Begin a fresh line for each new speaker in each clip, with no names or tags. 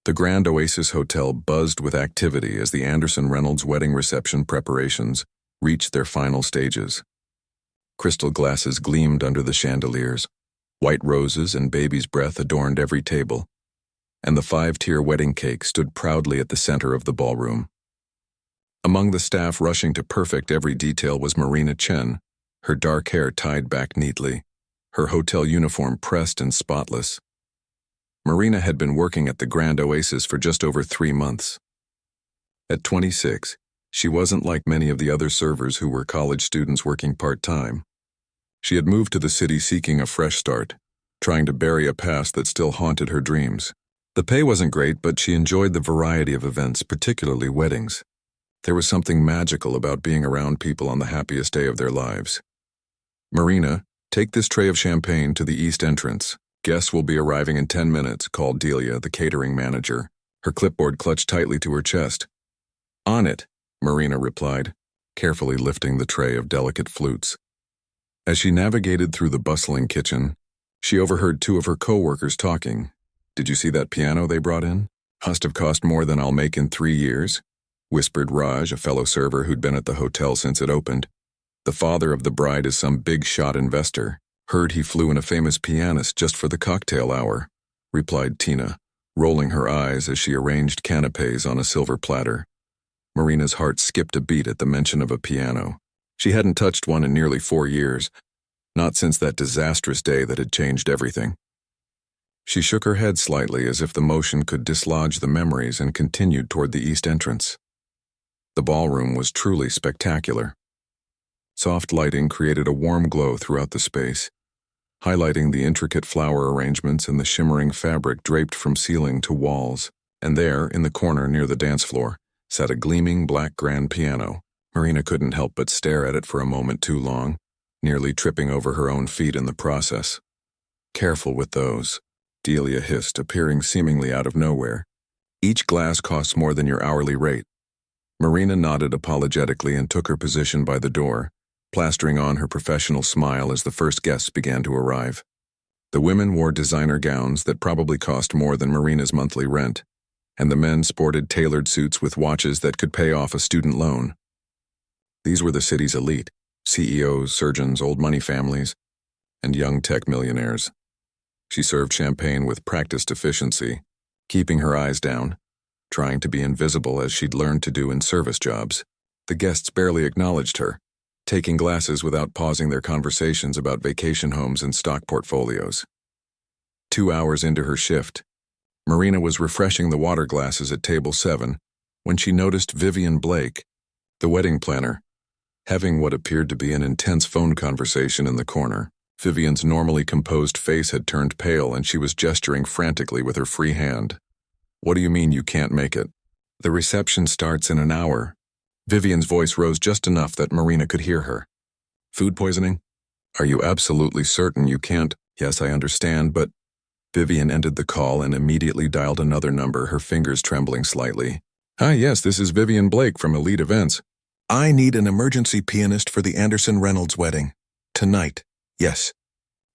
The Grand Oasis Hotel buzzed with activity as the Anderson Reynolds wedding reception preparations reached their final stages. Crystal glasses gleamed under the chandeliers, white roses and baby's breath adorned every table, and the 5-tier wedding cake stood proudly at the center of the ballroom. Among the staff rushing to perfect every detail was Marina Chen, her dark hair tied back neatly, her hotel uniform pressed and spotless. Marina had been working at the Grand Oasis for just over 3 months. At 26, she wasn't like many of the other servers who were college students working part-time. She had moved to the city seeking a fresh start, trying to bury a past that still haunted her dreams. The pay wasn't great, but she enjoyed the variety of events, particularly weddings. There was something magical about being around people on the happiest day of their lives. "Marina, take this tray of champagne to the east entrance. Guests will be arriving in 10 minutes, called Delia, the catering manager, her clipboard clutched tightly to her chest. "On it," Marina replied, carefully lifting the tray of delicate flutes. As she navigated through the bustling kitchen, she overheard 2 of her co-workers talking. "Did you see that piano they brought in? Must have cost more than I'll make in 3 years, whispered Raj, a fellow server who'd been at the hotel since it opened. "The father of the bride is some big-shot investor. Heard he flew in a famous pianist just for the cocktail hour," replied Tina, rolling her eyes as she arranged canapes on a silver platter. Marina's heart skipped a beat at the mention of a piano. She hadn't touched one in nearly 4 years, not since that disastrous day that had changed everything. She shook her head slightly as if the motion could dislodge the memories and continued toward the east entrance. The ballroom was truly spectacular. Soft lighting created a warm glow throughout the space, highlighting the intricate flower arrangements and the shimmering fabric draped from ceiling to walls. And there, in the corner near the dance floor, sat a gleaming black grand piano. Marina couldn't help but stare at it for a moment too long, nearly tripping over her own feet in the process. "Careful with those," Delia hissed, appearing seemingly out of nowhere. "Each glass costs more than your hourly rate." Marina nodded apologetically and took her position by the door, plastering on her professional smile as the first guests began to arrive. The women wore designer gowns that probably cost more than Marina's monthly rent, and the men sported tailored suits with watches that could pay off a student loan. These were the city's elite: CEOs, surgeons, old money families, and young tech millionaires. She served champagne with practiced efficiency, keeping her eyes down, trying to be invisible as she'd learned to do in service jobs. The guests barely acknowledged her, taking glasses without pausing their conversations about vacation homes and stock portfolios. 2 hours into her shift, Marina was refreshing the water glasses at table 7 when she noticed Vivian Blake, the wedding planner, having what appeared to be an intense phone conversation in the corner. Vivian's normally composed face had turned pale and she was gesturing frantically with her free hand. "What do you mean you can't make it?" "The reception starts in an hour." Vivian's voice rose just enough that Marina could hear her. "Food poisoning? Are you absolutely certain you can't?" "Yes, I understand, but..." Vivian ended the call and immediately dialed another number, her fingers trembling slightly. "Hi, yes, this is Vivian Blake from Elite Events. I need an emergency pianist for the Anderson Reynolds wedding. Tonight. Yes."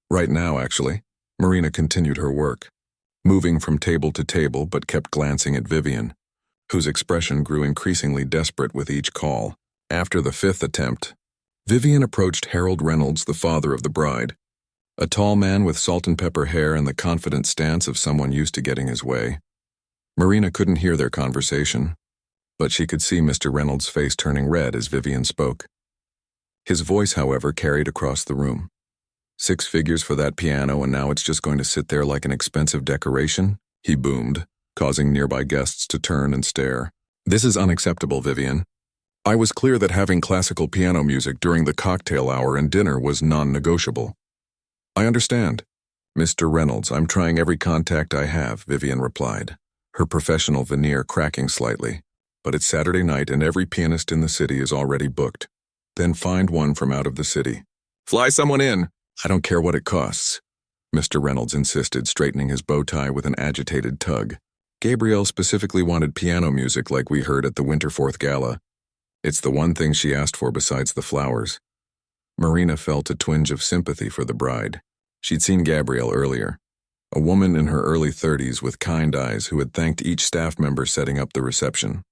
"Right now, actually." Marina continued her work, moving from table to table but kept glancing at Vivian, whose expression grew increasingly desperate with each call. After the 5th attempt, Vivian approached Harold Reynolds, the father of the bride, a tall man with salt and pepper hair and the confident stance of someone used to getting his way. Marina couldn't hear their conversation, but she could see Mr. Reynolds' face turning red as Vivian spoke. His voice, however, carried across the room. 6 figures for that piano, and now it's just going to sit there like an expensive decoration?" he boomed, causing nearby guests to turn and stare. "This is unacceptable, Vivian. I was clear that having classical piano music during the cocktail hour and dinner was non-negotiable." "I understand, Mr. Reynolds. I'm trying every contact I have," Vivian replied, her professional veneer cracking slightly. "But it's Saturday night and every pianist in the city is already booked. Then find one from out of the city. Fly someone in. I don't care what it costs," Mr. Reynolds insisted, straightening his bow tie with an agitated tug. "Gabrielle specifically wanted piano music like we heard at the Winterforth Gala. It's the one thing she asked for besides the flowers." Marina felt a twinge of sympathy for the bride. She'd seen Gabrielle earlier, a woman in her early 30s with kind eyes who had thanked each staff member setting up the reception.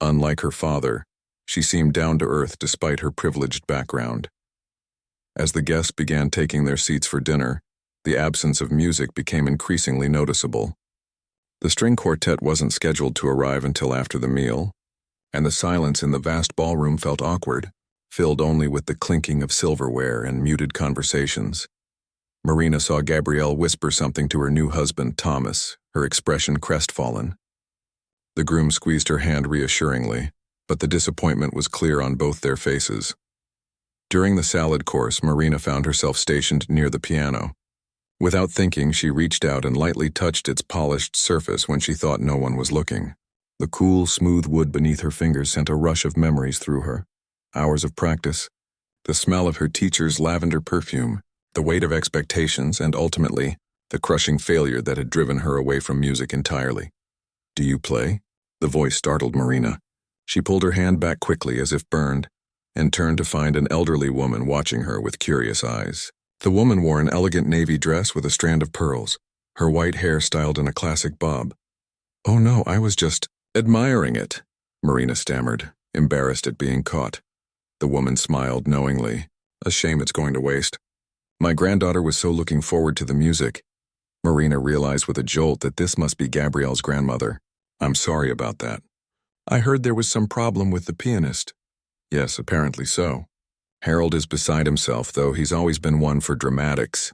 Unlike her father, she seemed down to earth despite her privileged background. As the guests began taking their seats for dinner, the absence of music became increasingly noticeable. The string quartet wasn't scheduled to arrive until after the meal, and the silence in the vast ballroom felt awkward, filled only with the clinking of silverware and muted conversations. Marina saw Gabrielle whisper something to her new husband, Thomas, her expression crestfallen. The groom squeezed her hand reassuringly, but the disappointment was clear on both their faces. During the salad course, Marina found herself stationed near the piano. Without thinking, she reached out and lightly touched its polished surface when she thought no one was looking. The cool, smooth wood beneath her fingers sent a rush of memories through her. Hours of practice, the smell of her teacher's lavender perfume, the weight of expectations, and ultimately, the crushing failure that had driven her away from music entirely. "Do you play?" The voice startled Marina. She pulled her hand back quickly as if burned, and turned to find an elderly woman watching her with curious eyes. The woman wore an elegant navy dress with a strand of pearls, her white hair styled in a classic bob. "Oh no, I was just admiring it," Marina stammered, embarrassed at being caught. The woman smiled knowingly. "A shame it's going to waste. My granddaughter was so looking forward to the music." Marina realized with a jolt that this must be Gabrielle's grandmother. "I'm sorry about that. I heard there was some problem with the pianist." "Yes, apparently so. Harold is beside himself, though he's always been one for dramatics,"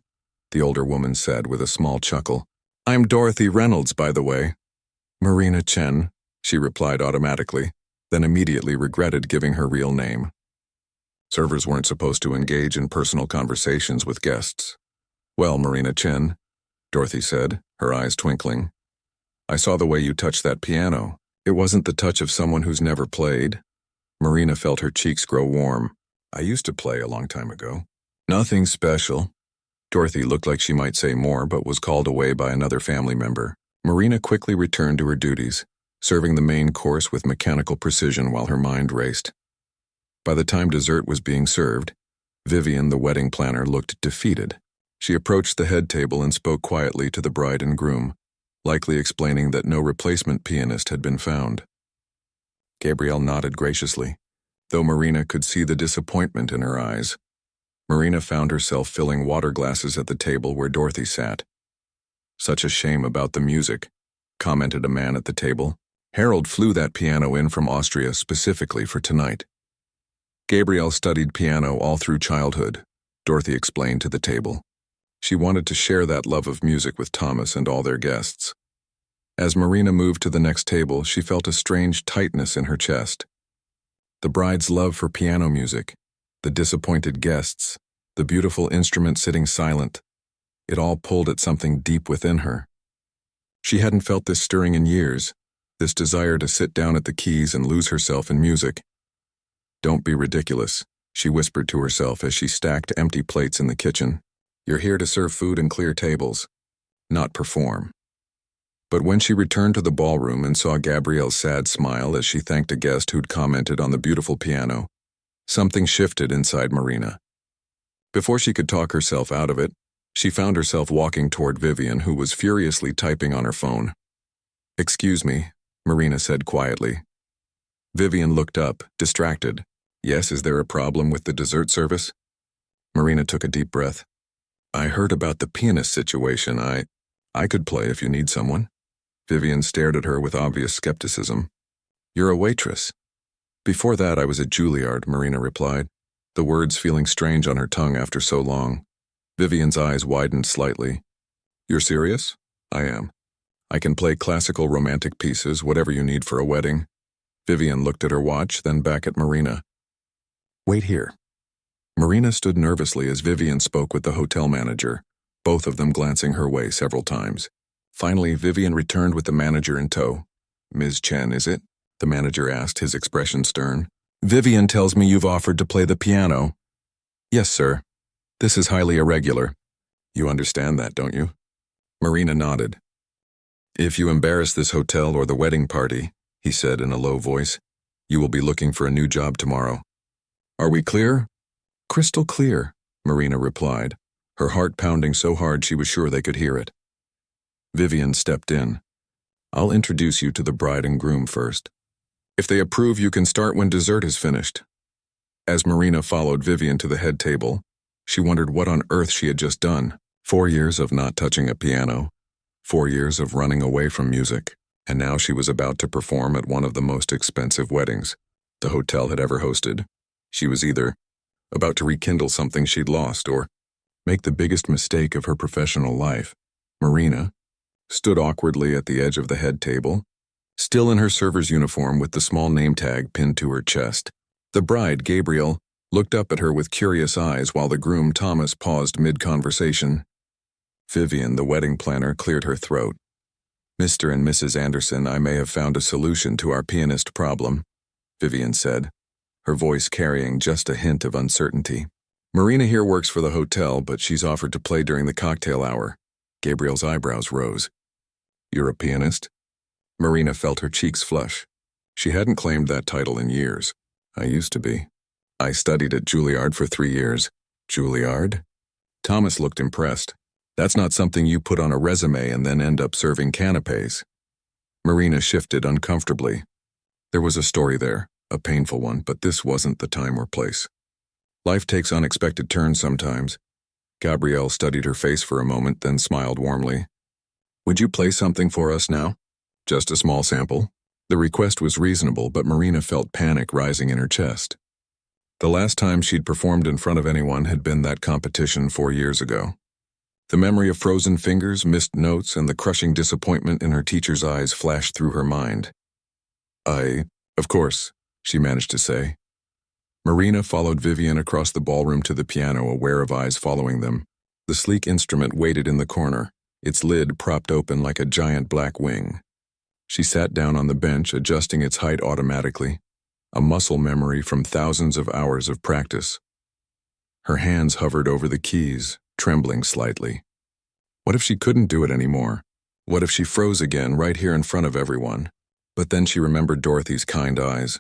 the older woman said with a small chuckle. "I'm Dorothy Reynolds, by the way." "Marina Chen," she replied automatically, then immediately regretted giving her real name. Servers weren't supposed to engage in personal conversations with guests. "Well, Marina Chen," Dorothy said, her eyes twinkling, "I saw the way you touched that piano. It wasn't the touch of someone who's never played." Marina felt her cheeks grow warm. "I used to play a long time ago." "Nothing special." Dorothy looked like she might say more, but was called away by another family member. Marina quickly returned to her duties, serving the main course with mechanical precision while her mind raced. By the time dessert was being served, Vivian, the wedding planner, looked defeated. She approached the head table and spoke quietly to the bride and groom, likely explaining that no replacement pianist had been found. Gabrielle nodded graciously, though Marina could see the disappointment in her eyes. Marina found herself filling water glasses at the table where Dorothy sat. "Such a shame about the music," commented a man at the table. "Harold flew that piano in from Austria specifically for tonight." Gabrielle studied piano all through childhood, Dorothy explained to the table. She wanted to share that love of music with Thomas and all their guests. As Marina moved to the next table, she felt a strange tightness in her chest. The bride's love for piano music, the disappointed guests, the beautiful instrument sitting silent, it all pulled at something deep within her. She hadn't felt this stirring in years, this desire to sit down at the keys and lose herself in music. "Don't be ridiculous," she whispered to herself as she stacked empty plates in the kitchen. "You're here to serve food and clear tables, not perform." But when she returned to the ballroom and saw Gabrielle's sad smile as she thanked a guest who'd commented on the beautiful piano, something shifted inside Marina. Before she could talk herself out of it, she found herself walking toward Vivian, who was furiously typing on her phone. "Excuse me," Marina said quietly. Vivian looked up, distracted. "Yes, is there a problem with the dessert service?" Marina took a deep breath. "I heard about the pianist situation. I could play if you need someone." Vivian stared at her with obvious skepticism. "You're a waitress." "Before that, I was at Juilliard," Marina replied, the words feeling strange on her tongue after so long. Vivian's eyes widened slightly. "You're serious?" "I am. I can play classical romantic pieces, whatever you need for a wedding." Vivian looked at her watch, then back at Marina. "Wait here." Marina stood nervously as Vivian spoke with the hotel manager, both of them glancing her way several times. Finally, Vivian returned with the manager in tow. "Ms. Chen, is it?" the manager asked, his expression stern. "Vivian tells me you've offered to play the piano." "Yes, sir. This is highly irregular." "You understand that, don't you?" Marina nodded. "If you embarrass this hotel or the wedding party," he said in a low voice, "you will be looking for a new job tomorrow. Are we clear?" "Crystal clear," Marina replied, her heart pounding so hard she was sure they could hear it. Vivian stepped in. "I'll introduce you to the bride and groom first. If they approve, you can start when dessert is finished." As Marina followed Vivian to the head table, she wondered what on earth she had just done. 4 years of not touching a piano, 4 years of running away from music, and now she was about to perform at one of the most expensive weddings the hotel had ever hosted. She was either about to rekindle something she'd lost or make the biggest mistake of her professional life. Marina stood awkwardly at the edge of the head table, still in her server's uniform with the small name tag pinned to her chest. The bride, Gabriel, looked up at her with curious eyes while the groom, Thomas, paused mid-conversation. Vivian, the wedding planner, cleared her throat. "Mr. and Mrs. Anderson, I may have found a solution to our pianist problem," Vivian said, her voice carrying just a hint of uncertainty. "Marina here works for the hotel, but she's offered to play during the cocktail hour." Gabriel's eyebrows rose. "You're a pianist?" Marina felt her cheeks flush. She hadn't claimed that title in years. "I used to be. I studied at Juilliard for 3 years." "Juilliard?" Thomas looked impressed. "That's not something you put on a resume and then end up serving canapes." Marina shifted uncomfortably. There was a story there, a painful one, but this wasn't the time or place. Life takes unexpected turns sometimes. Gabrielle studied her face for a moment, then smiled warmly. "Would you play something for us now? Just a small sample." The request was reasonable, but Marina felt panic rising in her chest. The last time she'd performed in front of anyone had been that competition 4 years ago. The memory of frozen fingers, missed notes, and the crushing disappointment in her teacher's eyes flashed through her mind. Of course," she managed to say. Marina followed Vivian across the ballroom to the piano, aware of eyes following them. The sleek instrument waited in the corner, its lid propped open like a giant black wing. She sat down on the bench, adjusting its height automatically, a muscle memory from thousands of hours of practice. Her hands hovered over the keys, trembling slightly. What if she couldn't do it anymore? What if she froze again right here in front of everyone? But then she remembered Dorothy's kind eyes,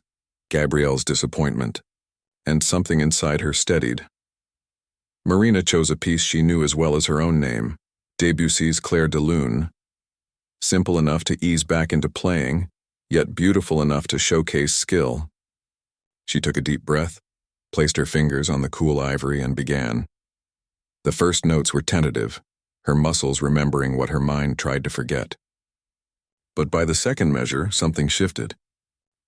Gabrielle's disappointment, and something inside her steadied. Marina chose a piece she knew as well as her own name, Debussy's Clair de Lune. Simple enough to ease back into playing, yet beautiful enough to showcase skill. She took a deep breath, placed her fingers on the cool ivory, and began. The first notes were tentative, her muscles remembering what her mind tried to forget. But by the second measure, something shifted.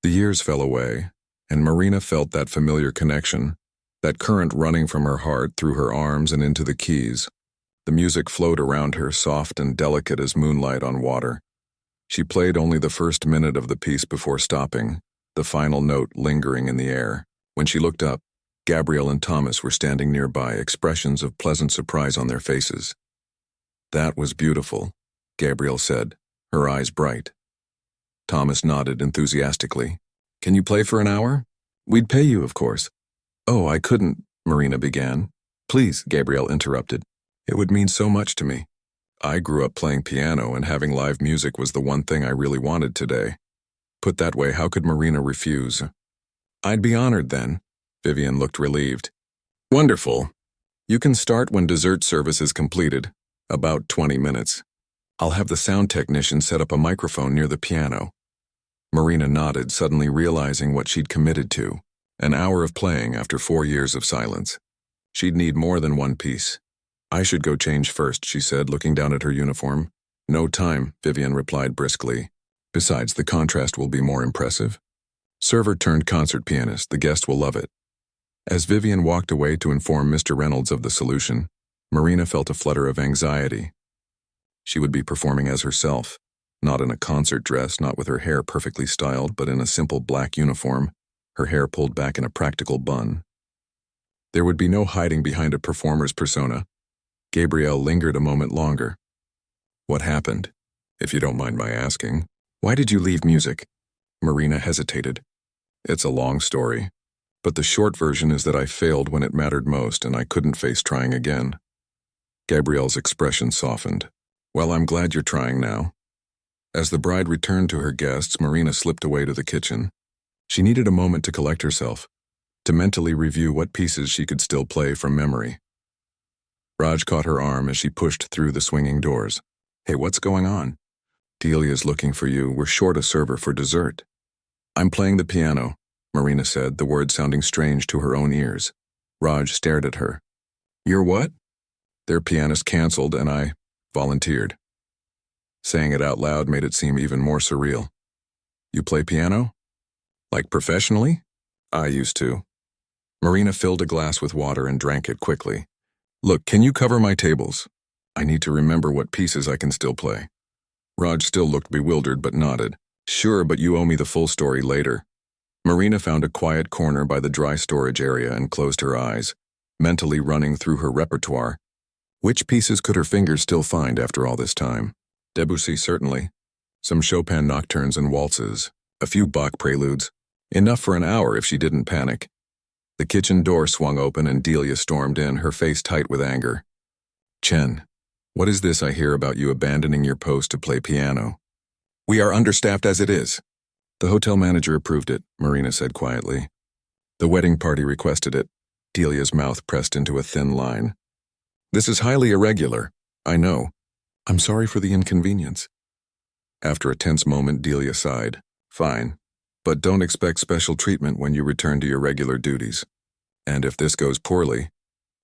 The years fell away, and Marina felt that familiar connection, that current running from her heart through her arms and into the keys. The music flowed around her, soft and delicate as moonlight on water. She played only the first minute of the piece before stopping, the final note lingering in the air. When she looked up, Gabrielle and Thomas were standing nearby, expressions of pleasant surprise on their faces. "That was beautiful," Gabrielle said, her eyes bright. Thomas nodded enthusiastically. "Can you play for an hour? We'd pay you, of course." "Oh, I couldn't," Marina began. "Please," Gabrielle interrupted. "It would mean so much to me. I grew up playing piano, and having live music was the one thing I really wanted today." Put that way, how could Marina refuse? "I'd be honored then." Vivian looked relieved. "Wonderful. You can start when dessert service is completed, about 20 minutes. I'll have the sound technician set up a microphone near the piano." Marina nodded, suddenly realizing what she'd committed to, an hour of playing after 4 years of silence. She'd need more than one piece. "I should go change first," she said, looking down at her uniform. "No time," Vivian replied briskly. "Besides, the contrast will be more impressive." Server turned concert pianist, the guest will love it. As Vivian walked away to inform Mr. Reynolds of the solution, Marina felt a flutter of anxiety. She would be performing as herself, not in a concert dress, not with her hair perfectly styled, but in a simple black uniform, her hair pulled back in a practical bun. There would be no hiding behind a performer's persona. Gabrielle lingered a moment longer. "What happened, if you don't mind my asking? Why did you leave music?" Marina hesitated. "It's a long story, but the short version is that I failed when it mattered most and I couldn't face trying again." Gabrielle's expression softened. "Well, I'm glad you're trying now." As the bride returned to her guests, Marina slipped away to the kitchen. She needed a moment to collect herself, to mentally review what pieces she could still play from memory. Raj caught her arm as she pushed through the swinging doors. Hey, what's going on? Delia's looking for you. We're short a server for dessert. I'm playing the piano, Marina said, the words sounding strange to her own ears. Raj stared at her. You're what? Their pianist canceled and I volunteered. Saying it out loud made it seem even more surreal. You play piano? Like professionally? I used to. Marina filled a glass with water and drank it quickly. Look, can you cover my tables? I need to remember what pieces I can still play. Raj still looked bewildered but nodded. Sure, but you owe me the full story later. Marina found a quiet corner by the dry storage area and closed her eyes, mentally running through her repertoire. Which pieces could her fingers still find after all this time? Debussy, certainly. Some Chopin nocturnes and waltzes. A few Bach preludes. Enough for an hour if she didn't panic. The kitchen door swung open and Delia stormed in, her face tight with anger. Chen, what is this I hear about you abandoning your post to play piano? We are understaffed as it is. The hotel manager approved it, Marina said quietly. The wedding party requested it. Delia's mouth pressed into a thin line. This is highly irregular. I know. I'm sorry for the inconvenience. After a tense moment, Delia sighed. Fine. But don't expect special treatment when you return to your regular duties. And if this goes poorly,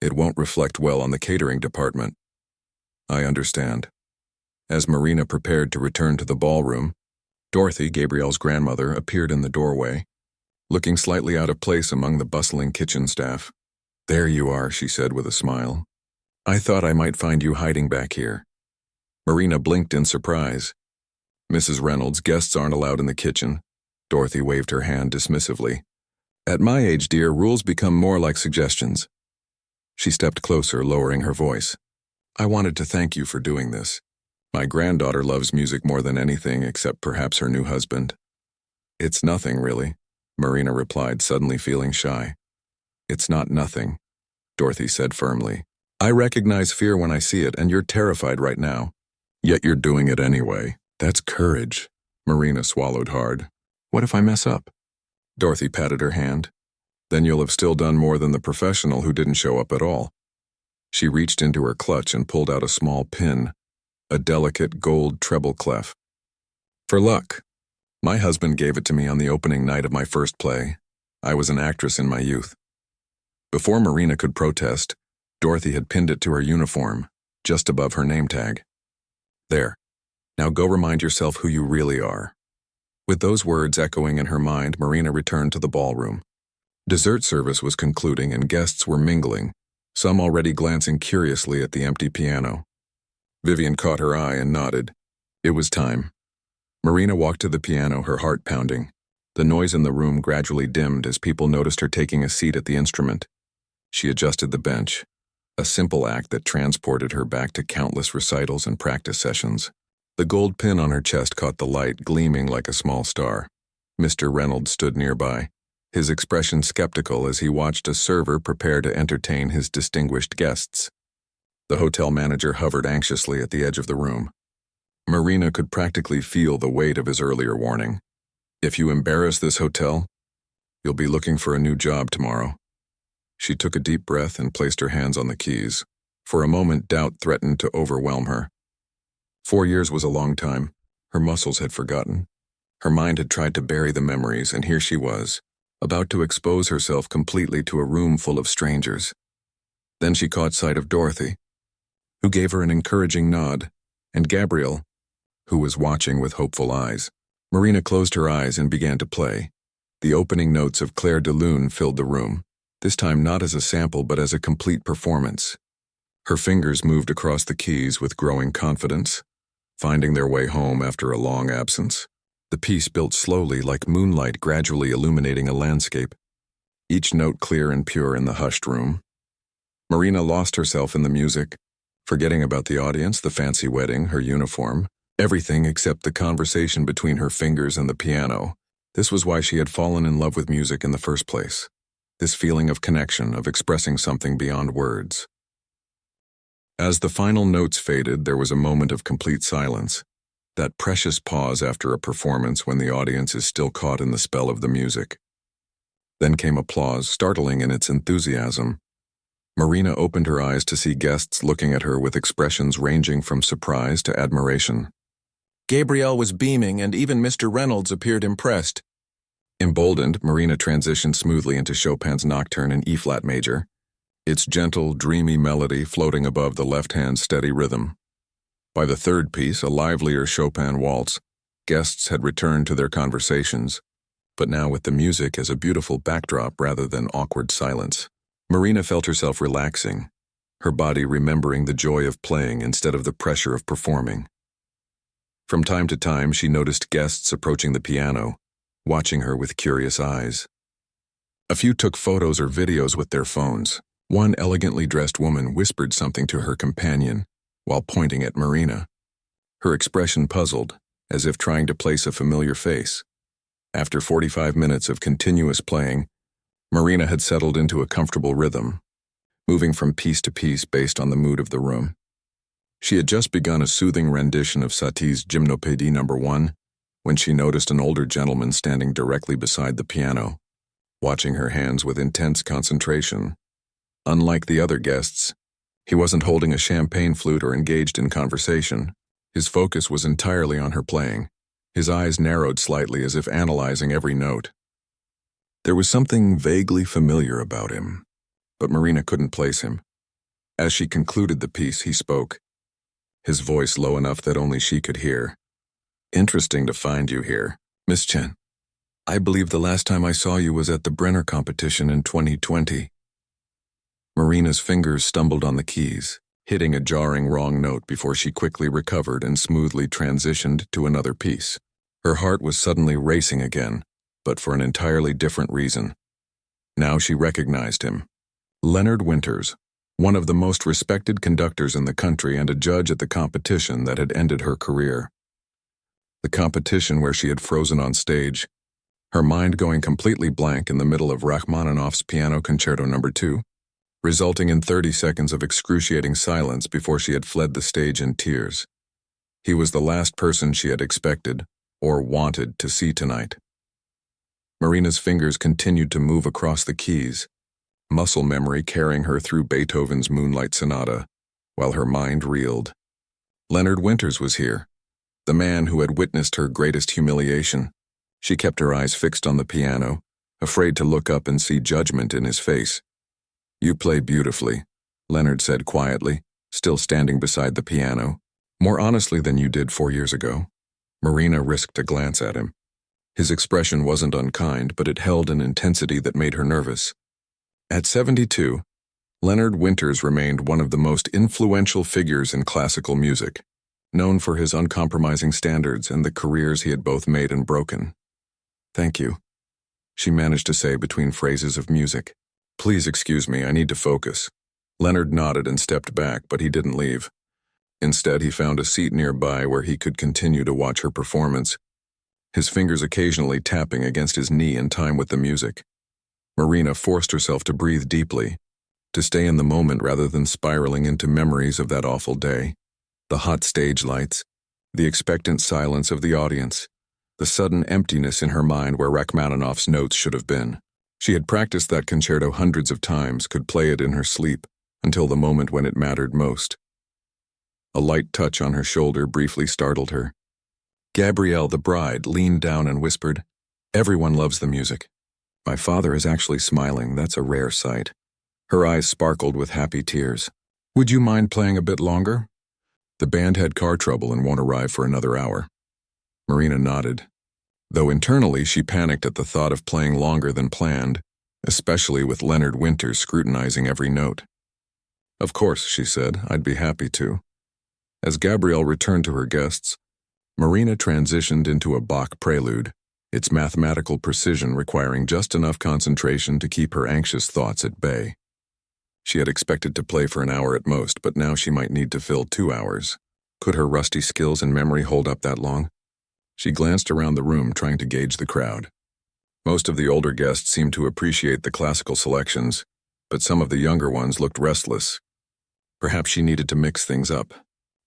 it won't reflect well on the catering department. I understand. As Marina prepared to return to the ballroom, Dorothy, Gabrielle's grandmother, appeared in the doorway, looking slightly out of place among the bustling kitchen staff. There you are, she said with a smile. I thought I might find you hiding back here. Marina blinked in surprise. Mrs. Reynolds, guests aren't allowed in the kitchen. Dorothy waved her hand dismissively. At my age, dear, rules become more like suggestions. She stepped closer, lowering her voice. I wanted to thank you for doing this. My granddaughter loves music more than anything except perhaps her new husband. It's nothing, really, Marina replied, suddenly feeling shy. It's not nothing, Dorothy said firmly. I recognize fear when I see it, and you're terrified right now. Yet you're doing it anyway. That's courage. Marina swallowed hard. What if I mess up? Dorothy patted her hand. Then you'll have still done more than the professional who didn't show up at all. She reached into her clutch and pulled out a small pin, a delicate gold treble clef. For luck. My husband gave it to me on the opening night of my first play. I was an actress in my youth. Before Marina could protest, Dorothy had pinned it to her uniform, just above her name tag. There. Now go remind yourself who you really are. With those words echoing in her mind, Marina returned to the ballroom. Dessert service was concluding and guests were mingling, some already glancing curiously at the empty piano. Vivian caught her eye and nodded. It was time. Marina walked to the piano, her heart pounding. The noise in the room gradually dimmed as people noticed her taking a seat at the instrument. She adjusted the bench, a simple act that transported her back to countless recitals and practice sessions. The gold pin on her chest caught the light, gleaming like a small star. Mr. Reynolds stood nearby, his expression skeptical as he watched a server prepare to entertain his distinguished guests. The hotel manager hovered anxiously at the edge of the room. Marina could practically feel the weight of his earlier warning. If you embarrass this hotel, you'll be looking for a new job tomorrow. She took a deep breath and placed her hands on the keys. For a moment, doubt threatened to overwhelm her. 4 years was a long time. Her muscles had forgotten. Her mind had tried to bury the memories, and here she was, about to expose herself completely to a room full of strangers. Then she caught sight of Dorothy, who gave her an encouraging nod, and Gabrielle, who was watching with hopeful eyes. Marina closed her eyes and began to play. The opening notes of Claire de Lune filled the room, this time not as a sample but as a complete performance. Her fingers moved across the keys with growing confidence, finding their way home after a long absence. The piece built slowly, like moonlight gradually illuminating a landscape, each note clear and pure in the hushed room. Marina lost herself in the music, forgetting about the audience, the fancy wedding, her uniform, everything except the conversation between her fingers and the piano. This was why she had fallen in love with music in the first place. This feeling of connection, of expressing something beyond words. As the final notes faded, there was a moment of complete silence, that precious pause after a performance when the audience is still caught in the spell of the music. Then came applause, startling in its enthusiasm. Marina opened her eyes to see guests looking at her with expressions ranging from surprise to admiration.
Gabrielle was beaming, and even Mr. Reynolds appeared impressed.
Emboldened, Marina transitioned smoothly into Chopin's Nocturne in E-flat major, its gentle, dreamy melody floating above the left-hand's steady rhythm. By the third piece, a livelier Chopin waltz, guests had returned to their conversations, but now with the music as a beautiful backdrop rather than awkward silence. Marina felt herself relaxing, her body remembering the joy of playing instead of the pressure of performing. From time to time, she noticed guests approaching the piano, watching her with curious eyes. A few took photos or videos with their phones. One elegantly dressed woman whispered something to her companion while pointing at Marina, her expression puzzled, as if trying to place a familiar face. After 45 minutes of continuous playing, Marina had settled into a comfortable rhythm, moving from piece to piece based on the mood of the room. She had just begun a soothing rendition of Satie's Gymnopédie No. 1 when she noticed an older gentleman standing directly beside the piano, watching her hands with intense concentration. Unlike the other guests, he wasn't holding a champagne flute or engaged in conversation. His focus was entirely on her playing. His eyes narrowed slightly as if analyzing every note. There was something vaguely familiar about him, but Marina couldn't place him. As she concluded the piece, he spoke, his voice low enough that only she could hear. "Interesting to find you here, Miss Chen. I believe the last time I saw you was at the Brenner competition in 2020. Marina's fingers stumbled on the keys, hitting a jarring wrong note before she quickly recovered and smoothly transitioned to another piece. Her heart was suddenly racing again, but for an entirely different reason. Now she recognized him. Leonard Winters, one of the most respected conductors in the country and a judge at the competition that had ended her career. The competition where she had frozen on stage, her mind going completely blank in the middle of Rachmaninoff's Piano Concerto No. 2, resulting in 30 seconds of excruciating silence before she had fled the stage in tears. He was the last person she had expected, or wanted, to see tonight. Marina's fingers continued to move across the keys, muscle memory carrying her through Beethoven's Moonlight Sonata, while her mind reeled. Leonard Winters was here, the man who had witnessed her greatest humiliation. She kept her eyes fixed on the piano, afraid to look up and see judgment in his face. "You play beautifully," Leonard said quietly, still standing beside the piano. "More honestly than you did 4 years ago." Marina risked a glance at him. His expression wasn't unkind, but it held an intensity that made her nervous. At 72, Leonard Winters remained one of the most influential figures in classical music, known for his uncompromising standards and the careers he had both made and broken. "Thank you," she managed to say between phrases of music. "Please excuse me, I need to focus." Leonard nodded and stepped back, but he didn't leave. Instead, he found a seat nearby where he could continue to watch her performance, his fingers occasionally tapping against his knee in time with the music. Marina forced herself to breathe deeply, to stay in the moment rather than spiraling into memories of that awful day. The hot stage lights, the expectant silence of the audience, the sudden emptiness in her mind where Rachmaninoff's notes should have been. She had practiced that concerto hundreds of times, could play it in her sleep, until the moment when it mattered most. A light touch on her shoulder briefly startled her. Gabrielle, the bride, leaned down and whispered, "Everyone loves the music. My father is actually smiling, that's a rare sight." Her eyes sparkled with happy tears. "Would you mind playing a bit longer? The band had car trouble and won't arrive for another hour." Marina nodded, though internally she panicked at the thought of playing longer than planned, especially with Leonard Winters scrutinizing every note. "Of course," she said, "I'd be happy to." As Gabrielle returned to her guests, Marina transitioned into a Bach prelude, its mathematical precision requiring just enough concentration to keep her anxious thoughts at bay. She had expected to play for an hour at most, but now she might need to fill 2 hours. Could her rusty skills and memory hold up that long? She glanced around the room, trying to gauge the crowd. Most of the older guests seemed to appreciate the classical selections, but some of the younger ones looked restless. Perhaps she needed to mix things up.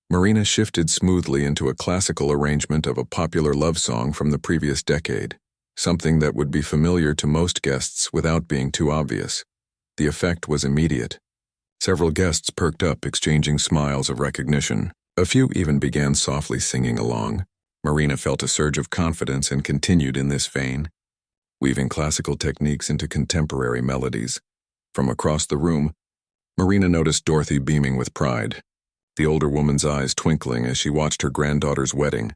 Marina shifted smoothly into a classical arrangement of a popular love song from the previous decade, something that would be familiar to most guests without being too obvious. The effect was immediate. Several guests perked up, exchanging smiles of recognition. A few even began softly singing along. Marina felt a surge of confidence and continued in this vein, weaving classical techniques into contemporary melodies. From across the room, Marina noticed Dorothy beaming with pride, the older woman's eyes twinkling as she watched her granddaughter's wedding,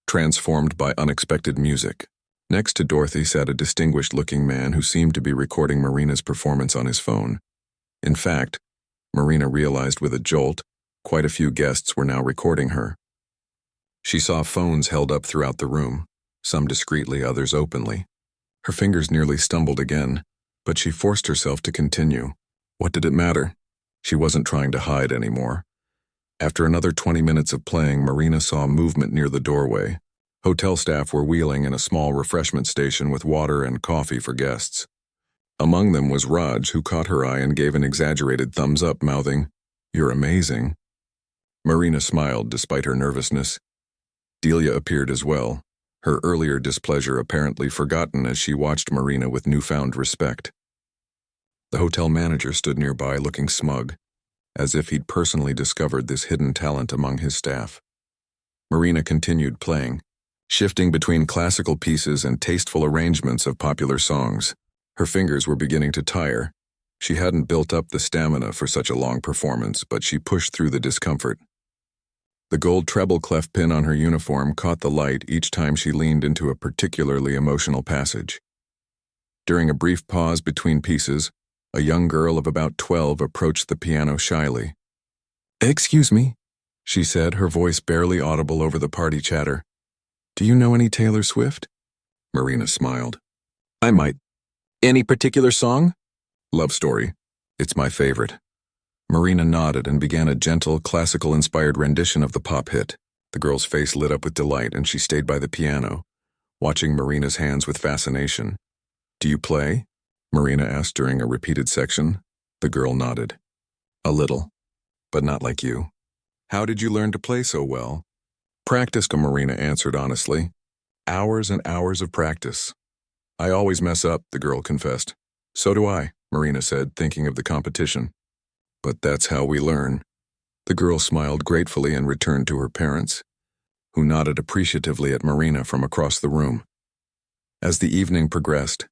transformed by unexpected music. Next to Dorothy sat a distinguished-looking man who seemed to be recording Marina's performance on his phone. In fact, Marina realized with a jolt, quite a few guests were now recording her. She saw phones held up throughout the room, some discreetly, others openly. Her fingers nearly stumbled again, but she forced herself to continue. What did it matter? She wasn't trying to hide anymore. After another 20 minutes of playing, Marina saw movement near the doorway. Hotel staff were wheeling in a small refreshment station with water and coffee for guests. Among them was Raj, who caught her eye and gave an exaggerated thumbs up, mouthing, "You're amazing." Marina smiled despite her nervousness. Delia appeared as well, her earlier displeasure apparently forgotten as she watched Marina with newfound respect. The hotel manager stood nearby looking smug, as if he'd personally discovered this hidden talent among his staff. Marina continued playing, shifting between classical pieces and tasteful arrangements of popular songs. Her fingers were beginning to tire. She hadn't built up the stamina for such a long performance, but she pushed through the discomfort. The gold treble clef pin on her uniform caught the light each time she leaned into a particularly emotional passage. During a brief pause between pieces, a young girl of about 12 approached the piano shyly. "Excuse me," she said, her voice barely audible over the party chatter. "Do you know any Taylor Swift?" Marina smiled. "I might. Any particular song?" "Love Story. It's my favorite." Marina nodded and began a gentle, classical-inspired rendition of the pop hit. The girl's face lit up with delight and she stayed by the piano, watching Marina's hands with fascination. "Do you play?" Marina asked during a repeated section. The girl nodded. "A little, but not like you." "How did you learn to play so well?" "Practice," Marina answered honestly. "Hours and hours of practice." "I always mess up," the girl confessed. "So do I," Marina said, thinking of the competition. "But that's how we learn." The girl smiled gratefully and returned to her parents, who nodded appreciatively at Marina from across the room. As the evening progressed,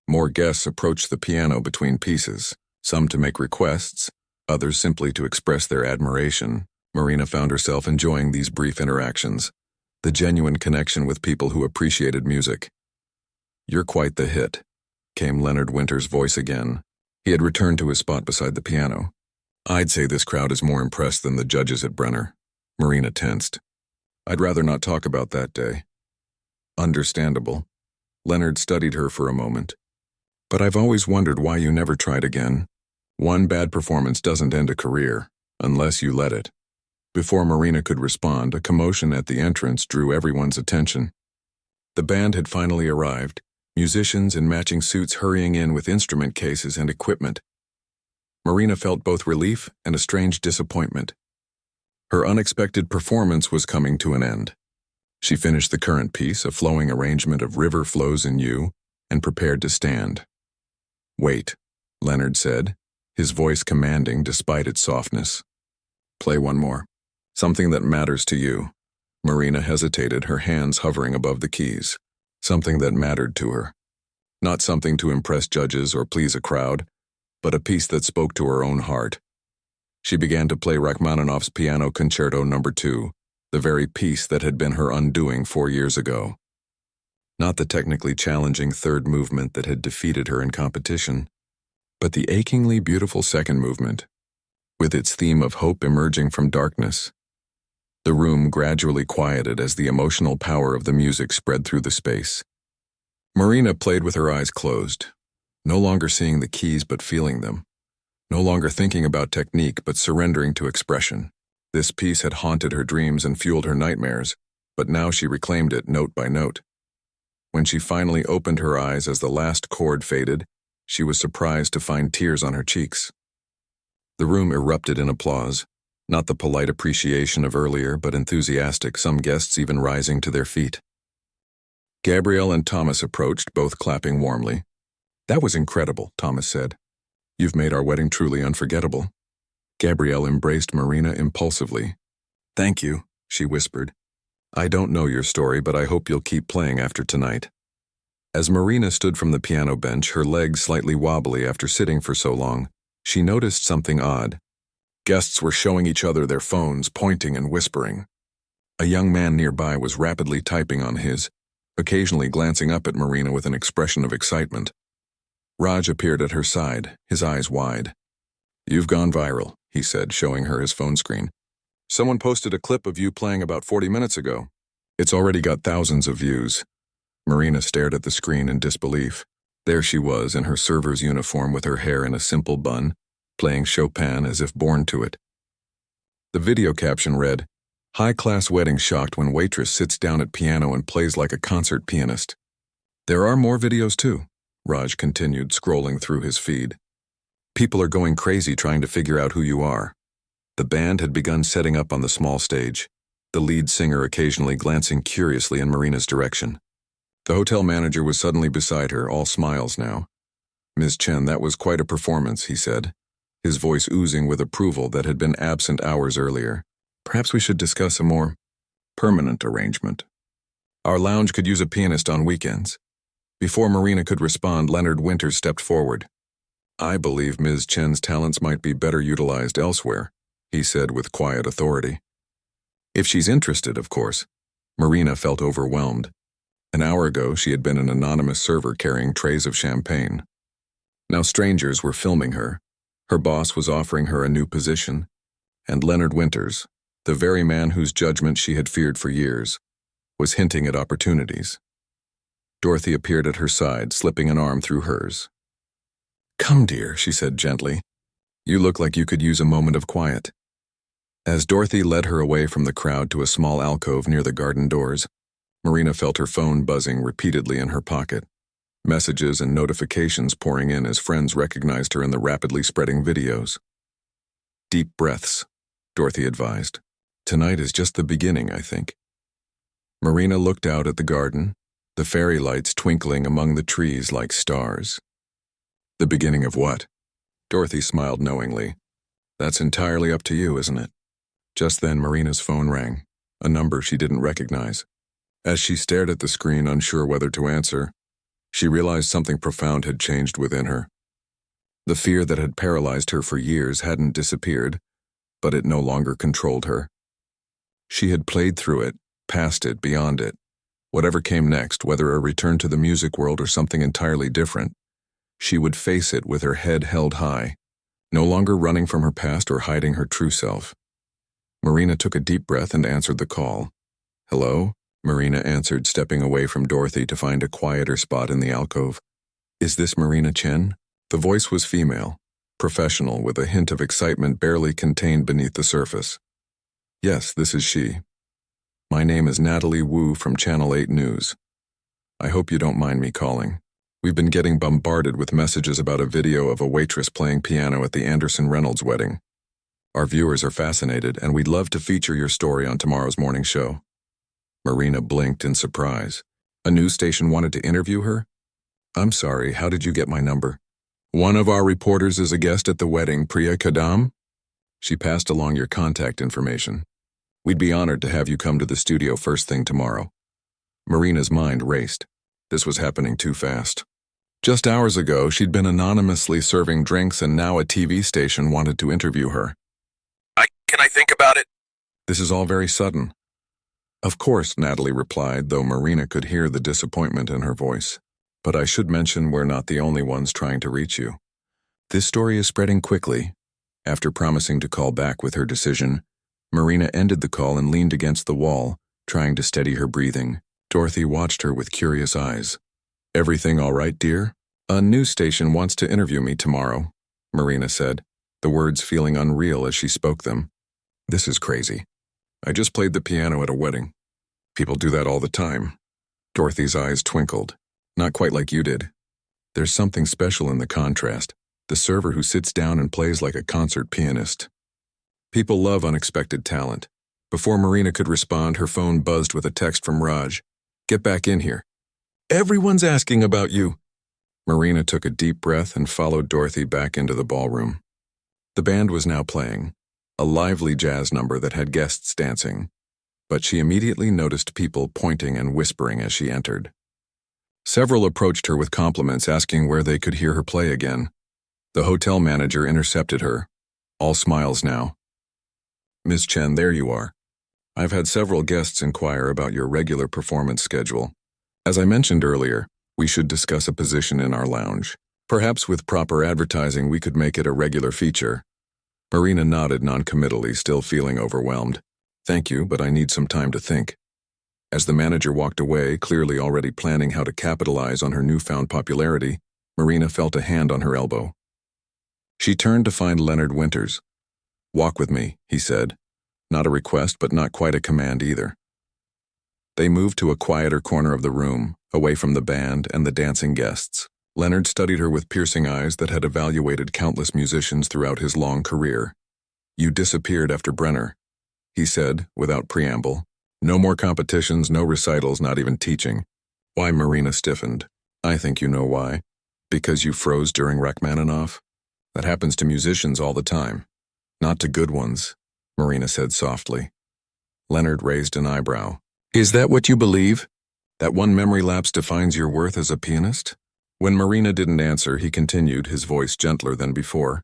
more guests approached the piano between pieces, some to make requests, others simply to express their admiration. Marina found herself enjoying these brief interactions, the genuine connection with people who appreciated music. "You're quite the hit," came Leonard Winter's voice again. He had returned to his spot beside the piano. "I'd say this crowd is more impressed than the judges at Brenner." Marina tensed. "I'd rather not talk about that day." "Understandable." Leonard studied her for a moment. "But I've always wondered why you never tried again. One bad performance doesn't end a career, unless you let it." Before Marina could respond, a commotion at the entrance drew everyone's attention. The band had finally arrived, musicians in matching suits hurrying in with instrument cases and equipment. Marina felt both relief and a strange disappointment. Her unexpected performance was coming to an end. She finished the current piece, a flowing arrangement of River Flows in You, and prepared to stand. "Wait," Leonard said, his voice commanding despite its softness. "Play one more. Something that matters to you." Marina hesitated, her hands hovering above the keys. Something that mattered to her. Not something to impress judges or please a crowd, but a piece that spoke to her own heart. She began to play Rachmaninoff's Piano Concerto No. 2, the very piece that had been her undoing 4 years ago. Not the technically challenging third movement that had defeated her in competition, but the achingly beautiful second movement, with its theme of hope emerging from darkness. The room gradually quieted as the emotional power of the music spread through the space. Marina played with her eyes closed, no longer seeing the keys but feeling them, no longer thinking about technique but surrendering to expression. This piece had haunted her dreams and fueled her nightmares, but now she reclaimed it note by note. When she finally opened her eyes as the last chord faded, she was surprised to find tears on her cheeks. The room erupted in applause, not the polite appreciation of earlier, but enthusiastic, some guests even rising to their feet. Gabrielle and Thomas approached, both clapping warmly. "That was incredible," Thomas said. "You've made our wedding truly unforgettable." Gabrielle embraced Marina impulsively. "Thank you," she whispered. "I don't know your story, but I hope you'll keep playing after tonight." As Marina stood from the piano bench, her legs slightly wobbly after sitting for so long, she noticed something odd. Guests were showing each other their phones, pointing and whispering. A young man nearby was rapidly typing on his, occasionally glancing up at Marina with an expression of excitement. Raj appeared at her side, his eyes wide. "You've gone viral," he said, showing her his phone screen. "Someone posted a clip of you playing about 40 minutes ago. It's already got thousands of views." Marina stared at the screen in disbelief. There she was in her server's uniform with her hair in a simple bun, playing Chopin as if born to it. The video caption read, "High-class wedding shocked when waitress sits down at piano and plays like a concert pianist." "There are more videos too," Raj continued, scrolling through his feed. "People are going crazy trying to figure out who you are." The band had begun setting up on the small stage, the lead singer occasionally glancing curiously in Marina's direction. The hotel manager was suddenly beside her, all smiles now. "Ms. Chen, that was quite a performance," he said, his voice oozing with approval that had been absent hours earlier. "Perhaps we should discuss a more permanent arrangement. Our lounge could use a pianist on weekends." Before Marina could respond, Leonard Winters stepped forward. "I believe Ms. Chen's talents might be better utilized elsewhere," he said with quiet authority. "If she's interested, of course." Marina felt overwhelmed. An hour ago, she had been an anonymous server carrying trays of champagne. Now strangers were filming her. Her boss was offering her a new position. And Leonard Winters, the very man whose judgment she had feared for years, was hinting at opportunities. Dorothy appeared at her side, slipping an arm through hers. "Come, dear," she said gently. "You look like you could use a moment of quiet." As Dorothy led her away from the crowd to a small alcove near the garden doors, Marina felt her phone buzzing repeatedly in her pocket, messages and notifications pouring in as friends recognized her in the rapidly spreading videos. "Deep breaths," Dorothy advised. "Tonight is just the beginning, I think." Marina looked out at the garden, the fairy lights twinkling among the trees like stars. "The beginning of what?" Dorothy smiled knowingly. "That's entirely up to you, isn't it?" Just then Marina's phone rang, a number she didn't recognize. As she stared at the screen, unsure whether to answer, she realized something profound had changed within her. The fear that had paralyzed her for years hadn't disappeared, but it no longer controlled her. She had played through it, past it, beyond it. Whatever came next, whether a return to the music world or something entirely different, she would face it with her head held high, no longer running from her past or hiding her true self. Marina took a deep breath and answered the call. "Hello?" Marina answered, stepping away from Dorothy to find a quieter spot in the alcove. "Is this Marina Chen?" The voice was female, professional, with a hint of excitement barely contained beneath the surface. "Yes, this is she. My name is Natalie Wu from Channel 8 News. I hope you don't mind me calling. We've been getting bombarded with messages about a video of a waitress playing piano at the Anderson Reynolds wedding. Our viewers are fascinated, and we'd love to feature your story on tomorrow's morning show." Marina blinked in surprise. "A news station wanted to interview her? I'm sorry, how did you get my number?" "One of our reporters is a guest at the wedding, Priya Kadam. She passed along your contact information. We'd be honored to have you come to the studio first thing tomorrow." Marina's mind raced. This was happening too fast. Just hours ago, she'd been anonymously serving drinks, and now a TV station wanted to interview her. Can I think about it?" "This is all very sudden." "Of course," Natalie replied, though Marina could hear the disappointment in her voice. "But I should mention we're not the only ones trying to reach you. This story is spreading quickly." After promising to call back with her decision, Marina ended the call and leaned against the wall, trying to steady her breathing. Dorothy watched her with curious eyes. "Everything all right, dear?" "A news station wants to interview me tomorrow," Marina said, the words feeling unreal as she spoke them. "This is crazy. I just played the piano at a wedding. People do that all the time." Dorothy's eyes twinkled. "Not quite like you did. There's something special in the contrast. The server who sits down and plays like a concert pianist. People love unexpected talent." Before Marina could respond, her phone buzzed with a text from Raj. "Get back in here. Everyone's asking about you." Marina took a deep breath and followed Dorothy back into the ballroom. The band was now playing, a lively jazz number that had guests dancing, but she immediately noticed people pointing and whispering as she entered. Several approached her with compliments asking where they could hear her play again. The hotel manager intercepted her, all smiles now. "Ms. Chen, there you are. I've had several guests inquire about your regular performance schedule. As I mentioned earlier, we should discuss a position in our lounge. Perhaps with proper advertising we could make it a regular feature." Marina nodded noncommittally, still feeling overwhelmed. "Thank you, but I need some time to think." As the manager walked away, clearly already planning how to capitalize on her newfound popularity, Marina felt a hand on her elbow. She turned to find Leonard Winters. "Walk with me," he said. Not a request, but not quite a command either. They moved to a quieter corner of the room, away from the band and the dancing guests. Leonard studied her with piercing eyes that had evaluated countless musicians throughout his long career. "You disappeared after Brenner," he said, without preamble. "No more competitions, no recitals, not even teaching." Why? Marina stiffened. "I think you know why. Because you froze during Rachmaninoff? That happens to musicians all the time. Not to good ones," Marina said softly. Leonard raised an eyebrow. "Is that what you believe? That one memory lapse defines your worth as a pianist?" When Marina didn't answer, he continued, his voice gentler than before.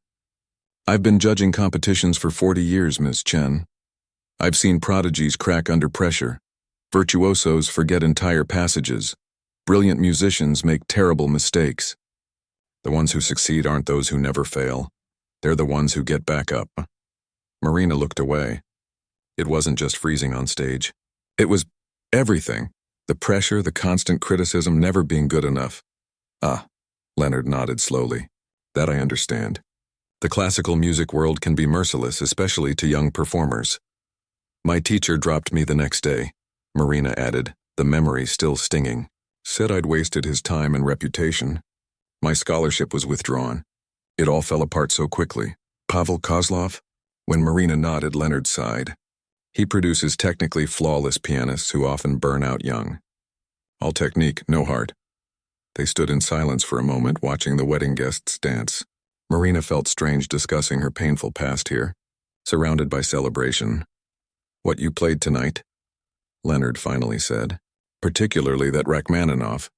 "I've been judging competitions for 40 years, Ms. Chen. I've seen prodigies crack under pressure. Virtuosos forget entire passages. Brilliant musicians make terrible mistakes. The ones who succeed aren't those who never fail. They're the ones who get back up." Marina looked away. It wasn't just freezing on stage. It was everything. The pressure, the constant criticism, never being good enough. "Ah," Leonard nodded slowly. "That I understand. The classical music world can be merciless, especially to young performers. My teacher dropped me the next day," Marina added, the memory still stinging. "Said I'd wasted his time and reputation. My scholarship was withdrawn. It all fell apart so quickly." "Pavel Kozlov?" When Marina nodded, Leonard sighed. "He produces technically flawless pianists who often burn out young. All technique, no heart." They stood in silence for a moment, watching the wedding guests dance. Marina felt strange discussing her painful past here, surrounded by celebration. "What you played tonight," Leonard finally said, "particularly that Rachmaninoff,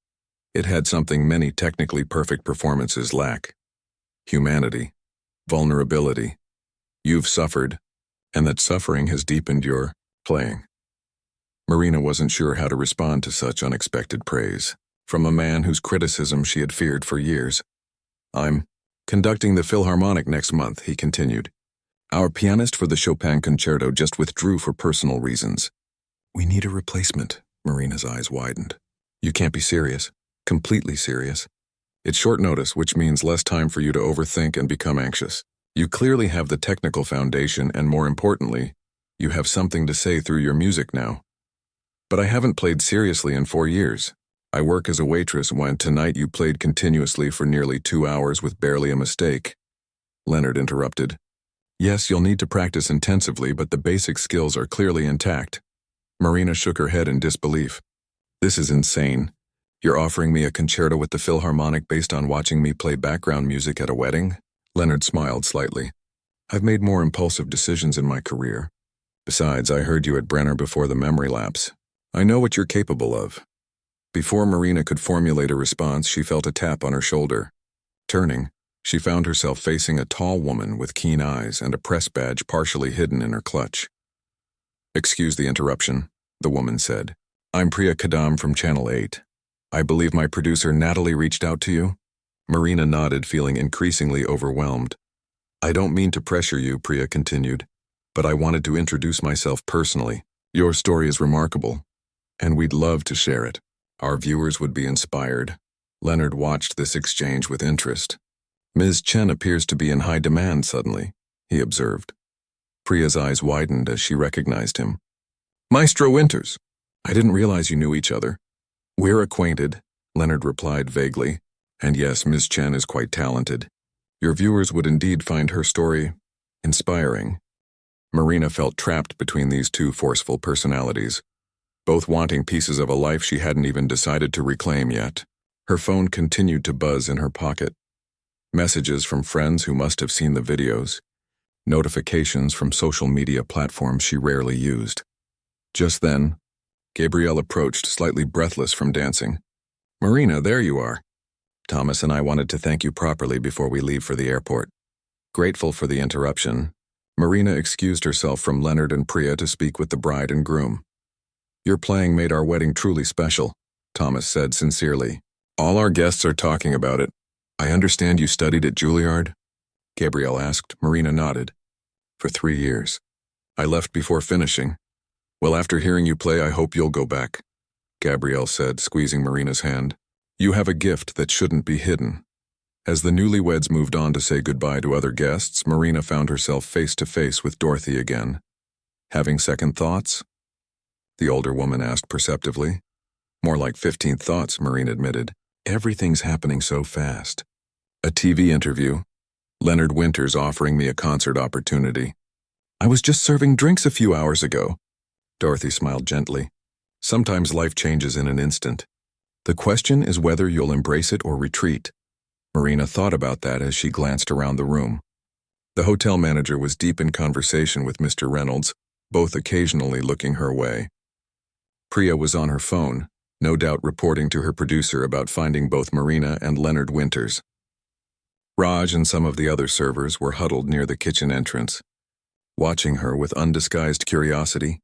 it had something many technically perfect performances lack. Humanity, vulnerability. You've suffered, and that suffering has deepened your playing." Marina wasn't sure how to respond to such unexpected praise from a man whose criticism she had feared for years. "I'm conducting the Philharmonic next month," he continued. "Our pianist for the Chopin concerto just withdrew for personal reasons." "We need a replacement," Marina's eyes widened. "You can't be serious. Completely serious. It's short notice, which means less time for you to overthink and become anxious. You clearly have the technical foundation, and more importantly, you have something to say through your music now. But I haven't played seriously in 4 years. I work as a waitress when tonight you played continuously for nearly 2 hours with barely a mistake." Leonard interrupted. "Yes, you'll need to practice intensively, but the basic skills are clearly intact." Marina shook her head in disbelief. "This is insane. You're offering me a concerto with the Philharmonic based on watching me play background music at a wedding?" Leonard smiled slightly. "I've made more impulsive decisions in my career. Besides, I heard you at Brenner before the memory lapse. I know what you're capable of." Before Marina could formulate a response, she felt a tap on her shoulder. Turning, she found herself facing a tall woman with keen eyes and a press badge partially hidden in her clutch. "Excuse the interruption," the woman said. "I'm Priya Kadam from Channel 8. I believe my producer Natalie reached out to you?" Marina nodded, feeling increasingly overwhelmed. "I don't mean to pressure you," Priya continued, "but I wanted to introduce myself personally. Your story is remarkable, and we'd love to share it. Our viewers would be inspired." Leonard watched this exchange with interest. "Ms. Chen appears to be in high demand suddenly," he observed. Priya's eyes widened as she recognized him. "Maestro Winters, I didn't realize you knew each other." "We're acquainted," Leonard replied vaguely. "And yes, Ms. Chen is quite talented. Your viewers would indeed find her story inspiring." Marina felt trapped between these two forceful personalities, both wanting pieces of a life she hadn't even decided to reclaim yet. Her phone continued to buzz in her pocket. Messages from friends who must have seen the videos. notifications from social media platforms she rarely used. Just then, Gabrielle approached, slightly breathless from dancing. "Marina, there you are. Thomas and I wanted to thank you properly before we leave for the airport." Grateful for the interruption, Marina excused herself from Leonard and Priya to speak with the bride and groom. "Your playing made our wedding truly special," Thomas said sincerely. "All our guests are talking about it. I understand you studied at Juilliard?" Gabrielle asked. Marina nodded. "For 3 years. I left before finishing. Well, after hearing you play, I hope you'll go back," Gabrielle said, squeezing Marina's hand. "You have a gift that shouldn't be hidden." As the newlyweds moved on to say goodbye to other guests, Marina found herself face to face with Dorothy again. "Having second thoughts?" the older woman asked perceptively. "More like 15th thoughts," Marina admitted. "Everything's happening so fast. A TV interview. Leonard Winters offering me a concert opportunity. I was just serving drinks a few hours ago." Dorothy smiled gently. "Sometimes life changes in an instant. The question is whether you'll embrace it or retreat." Marina thought about that as she glanced around the room. The hotel manager was deep in conversation with Mr. Reynolds, both occasionally looking her way. Priya was on her phone, no doubt reporting to her producer about finding both Marina and Leonard Winters. Raj and some of the other servers were huddled near the kitchen entrance, watching her with undisguised curiosity.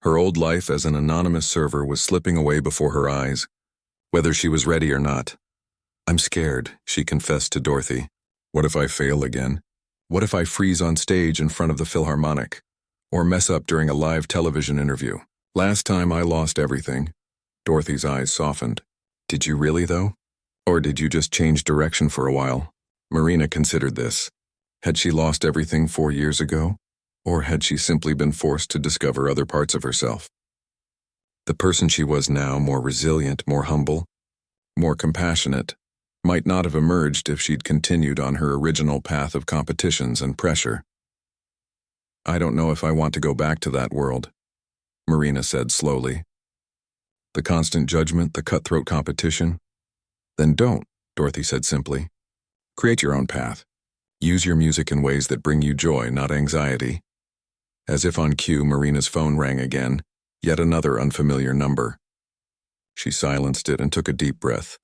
Her old life as an anonymous server was slipping away before her eyes, whether she was ready or not. "I'm scared," she confessed to Dorothy. "What if I fail again? What if I freeze on stage in front of the Philharmonic? Or mess up during a live television interview? Last time I lost everything." Dorothy's eyes softened. "Did you really, though? Or did you just change direction for a while?" Marina considered this. Had she lost everything 4 years ago? Or had she simply been forced to discover other parts of herself? The person she was now, more resilient, more humble, more compassionate, might not have emerged if she'd continued on her original path of competitions and pressure. "I don't know if I want to go back to that world," Marina said slowly. "The constant judgment, the cutthroat competition?" "Then don't," Dorothy said simply. "Create your own path. Use your music in ways that bring you joy, not anxiety." As if on cue, Marina's phone rang again, yet another unfamiliar number. She silenced it and took a deep breath.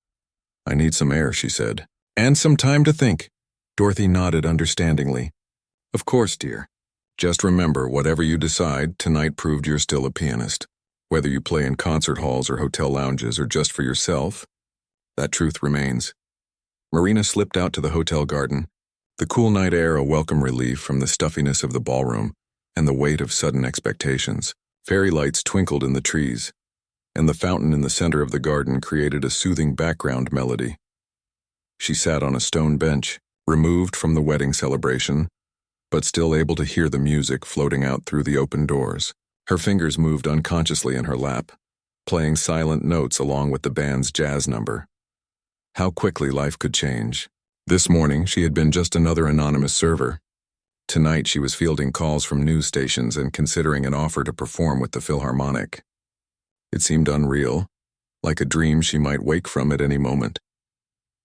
"I need some air," she said. "And some time to think." Dorothy nodded understandingly. "Of course, dear. Just remember, whatever you decide, tonight proved you're still a pianist. Whether you play in concert halls or hotel lounges or just for yourself, that truth remains." Marina slipped out to the hotel garden, the cool night air a welcome relief from the stuffiness of the ballroom and the weight of sudden expectations. Fairy lights twinkled in the trees, and the fountain in the center of the garden created a soothing background melody. She sat on a stone bench, removed from the wedding celebration, but still able to hear the music floating out through the open doors. Her fingers moved unconsciously in her lap, playing silent notes along with the band's jazz number. How quickly life could change. This morning, she had been just another anonymous server. Tonight, she was fielding calls from news stations and considering an offer to perform with the Philharmonic. It seemed unreal, like a dream she might wake from at any moment.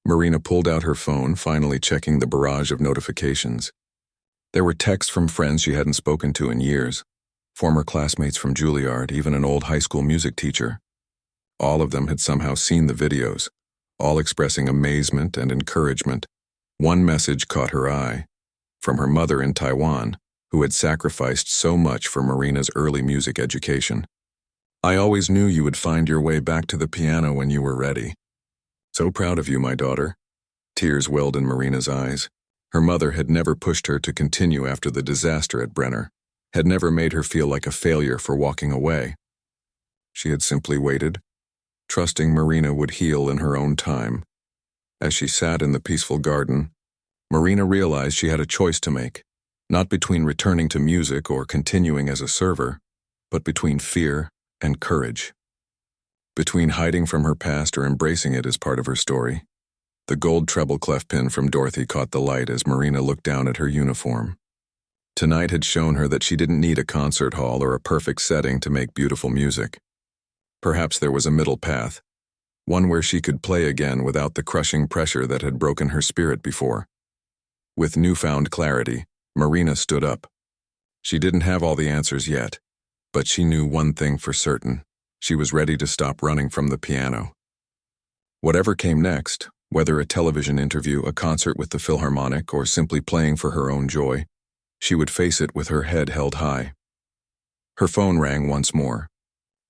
Marina pulled out her phone, finally checking the barrage of notifications. There were texts from friends she hadn't spoken to in years, former classmates from Juilliard, even an old high school music teacher. All of them had somehow seen the videos, all expressing amazement and encouragement. One message caught her eye, from her mother in Taiwan, who had sacrificed so much for Marina's early music education. "I always knew you would find your way back to the piano when you were ready. So proud of you, my daughter." Tears welled in Marina's eyes. Her mother had never pushed her to continue after the disaster at Brenner, had never made her feel like a failure for walking away. She had simply waited, trusting Marina would heal in her own time. As she sat in the peaceful garden, Marina realized she had a choice to make, not between returning to music or continuing as a server, but between fear and courage. Between hiding from her past or embracing it as part of her story. The gold treble clef pin from Dorothy caught the light as Marina looked down at her uniform. Tonight had shown her that she didn't need a concert hall or a perfect setting to make beautiful music. Perhaps there was a middle path, one where she could play again without the crushing pressure that had broken her spirit before. With newfound clarity, Marina stood up. She didn't have all the answers yet, but she knew one thing for certain. She was ready to stop running from the piano. Whatever came next, whether a television interview, a concert with the Philharmonic, or simply playing for her own joy, she would face it with her head held high. Her phone rang once more.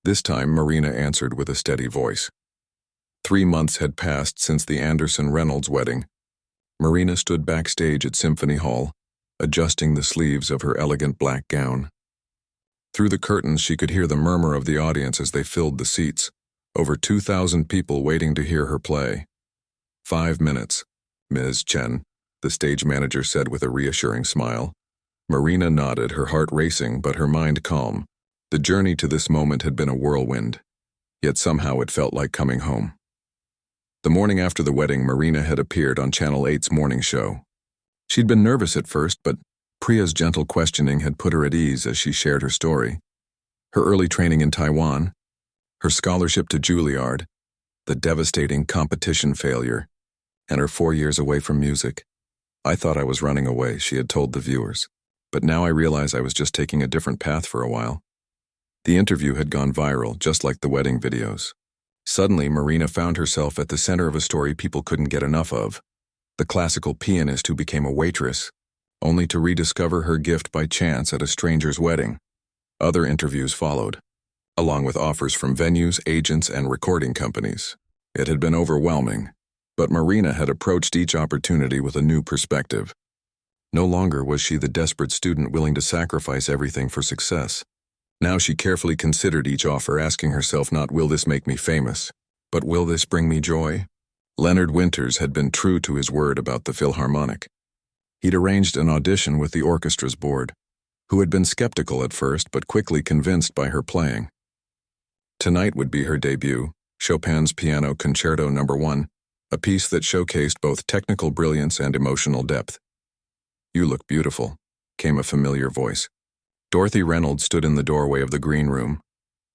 This time, Marina answered with a steady voice. 3 months had passed since the Anderson-Reynolds wedding. Marina stood backstage at Symphony Hall, adjusting the sleeves of her elegant black gown. Through the curtains, she could hear the murmur of the audience as they filled the seats, over 2,000 people waiting to hear her play. 5 minutes, Ms. Chen, the stage manager said with a reassuring smile. Marina nodded, her heart racing but her mind calm. The journey to this moment had been a whirlwind, yet somehow it felt like coming home. The morning after the wedding, Marina had appeared on Channel 8's morning show. She'd been nervous at first, but Priya's gentle questioning had put her at ease as she shared her story. Her early training in Taiwan, her scholarship to Juilliard, the devastating competition failure, and her 4 years away from music. I thought I was running away, she had told the viewers, but now I realize I was just taking a different path for a while. The interview had gone viral, just like the wedding videos. Suddenly, Marina found herself at the center of a story people couldn't get enough of. The classical pianist who became a waitress, only to rediscover her gift by chance at a stranger's wedding. Other interviews followed, along with offers from venues, agents, and recording companies. It had been overwhelming, but Marina had approached each opportunity with a new perspective. No longer was she the desperate student willing to sacrifice everything for success. Now she carefully considered each offer, asking herself not, will this make me famous, but will this bring me joy? Leonard Winters had been true to his word about the Philharmonic. He'd arranged an audition with the orchestra's board, who had been skeptical at first but quickly convinced by her playing. Tonight would be her debut, Chopin's Piano Concerto No. 1, a piece that showcased both technical brilliance and emotional depth. "You look beautiful," came a familiar voice. Dorothy Reynolds stood in the doorway of the green room,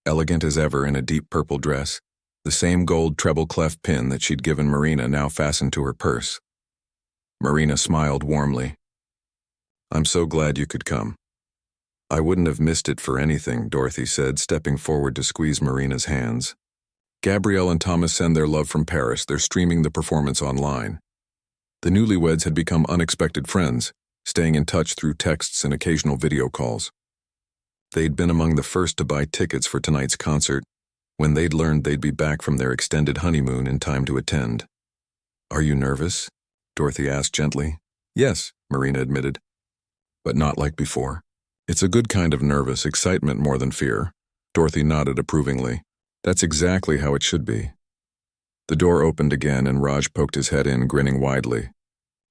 elegant as ever in a deep purple dress, the same gold treble clef pin that she'd given Marina now fastened to her purse. Marina smiled warmly. "I'm so glad you could come." "I wouldn't have missed it for anything," Dorothy said, stepping forward to squeeze Marina's hands. Gabrielle and Thomas send their love from Paris. They're streaming the performance online. The newlyweds had become unexpected friends, staying in touch through texts and occasional video calls. They'd been among the first to buy tickets for tonight's concert when they'd learned they'd be back from their extended honeymoon in time to attend. "Are you nervous?" Dorothy asked gently. "Yes," Marina admitted, "but not like before. It's a good kind of nervous, excitement more than fear." Dorothy nodded approvingly. "That's exactly how it should be." The door opened again and Raj poked his head in, grinning widely.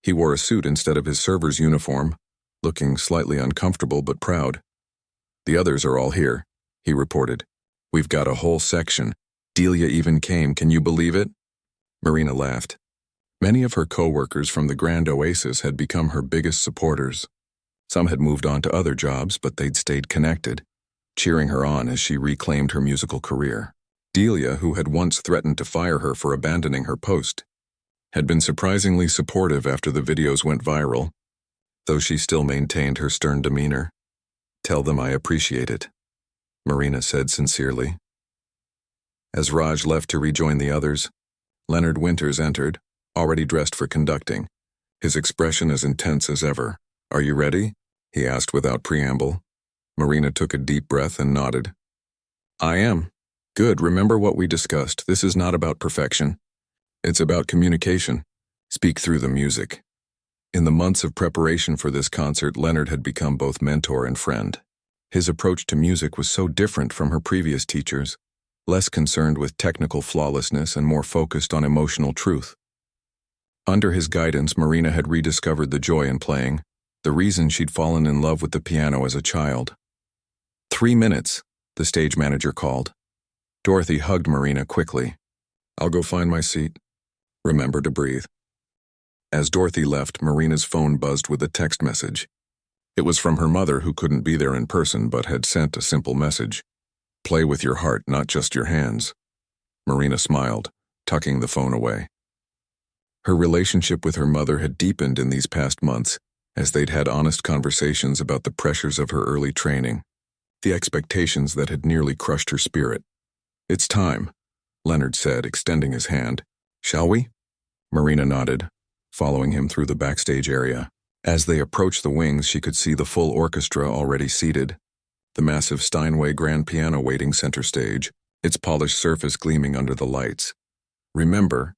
He wore a suit instead of his server's uniform, looking slightly uncomfortable but proud. "The others are all here," he reported. "We've got a whole section. Delia even came, can you believe it?" Marina laughed. Many of her co-workers from the Grand Oasis had become her biggest supporters. Some had moved on to other jobs, but they'd stayed connected, cheering her on as she reclaimed her musical career. Delia, who had once threatened to fire her for abandoning her post, had been surprisingly supportive after the videos went viral, though she still maintained her stern demeanor. "Tell them I appreciate it," Marina said sincerely. As Raj left to rejoin the others, Leonard Winters entered, already dressed for conducting, his expression as intense as ever. "Are you ready?" he asked without preamble. Marina took a deep breath and nodded. "I am." "Good, remember what we discussed. This is not about perfection. It's about communication. Speak through the music." In the months of preparation for this concert, Leonard had become both mentor and friend. His approach to music was so different from her previous teachers, less concerned with technical flawlessness and more focused on emotional truth. Under his guidance, Marina had rediscovered the joy in playing, the reason she'd fallen in love with the piano as a child. 3 minutes, the stage manager called. Dorothy hugged Marina quickly. "I'll go find my seat. Remember to breathe." As Dorothy left, Marina's phone buzzed with a text message. It was from her mother, who couldn't be there in person but had sent a simple message. "Play with your heart, not just your hands." Marina smiled, tucking the phone away. Her relationship with her mother had deepened in these past months, as they'd had honest conversations about the pressures of her early training, the expectations that had nearly crushed her spirit. "It's time," Leonard said, extending his hand. "Shall we?" Marina nodded, following him through the backstage area. As they approached the wings, she could see the full orchestra already seated, the massive Steinway grand piano waiting center stage, its polished surface gleaming under the lights. "Remember,"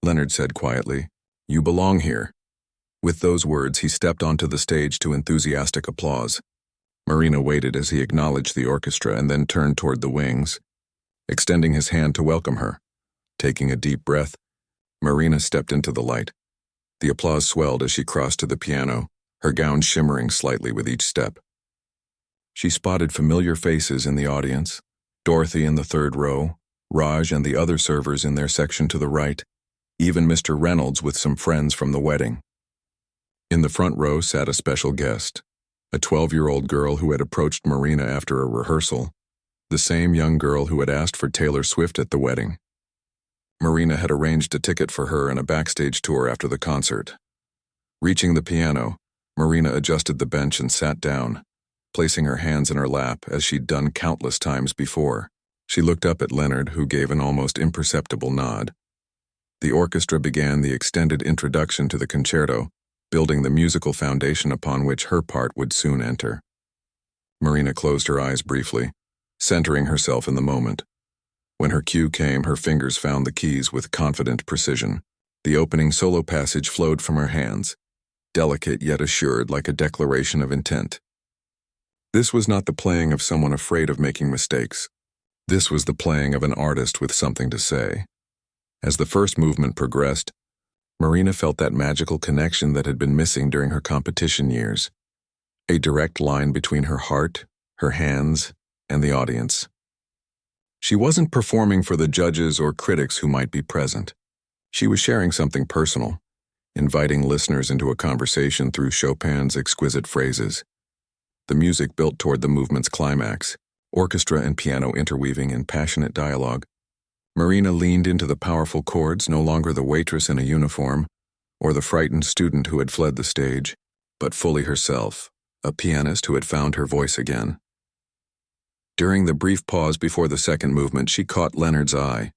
Leonard said quietly, "you belong here." With those words, he stepped onto the stage to enthusiastic applause. Marina waited as he acknowledged the orchestra and then turned toward the wings, extending his hand to welcome her. Taking a deep breath, Marina stepped into the light. The applause swelled as she crossed to the piano, her gown shimmering slightly with each step. She spotted familiar faces in the audience, Dorothy in the third row, Raj and the other servers in their section to the right, even Mr. Reynolds with some friends from the wedding. In the front row sat a special guest, a 12-year-old girl who had approached Marina after a rehearsal, the same young girl who had asked for Taylor Swift at the wedding. Marina had arranged a ticket for her and a backstage tour after the concert. Reaching the piano, Marina adjusted the bench and sat down, placing her hands in her lap as she'd done countless times before. She looked up at Leonard, who gave an almost imperceptible nod. The orchestra began the extended introduction to the concerto, building the musical foundation upon which her part would soon enter. Marina closed her eyes briefly, centering herself in the moment. When her cue came, her fingers found the keys with confident precision. The opening solo passage flowed from her hands, delicate yet assured, like a declaration of intent. This was not the playing of someone afraid of making mistakes. This was the playing of an artist with something to say. As the first movement progressed, Marina felt that magical connection that had been missing during her competition years. A direct line between her heart, her hands, and the audience. She wasn't performing for the judges or critics who might be present. She was sharing something personal, inviting listeners into a conversation through Chopin's exquisite phrases. The music built toward the movement's climax, orchestra and piano interweaving in passionate dialogue. Marina leaned into the powerful chords, no longer the waitress in a uniform, or the frightened student who had fled the stage, but fully herself, a pianist who had found her voice again. During the brief pause before the second movement, she caught Leonard's eye.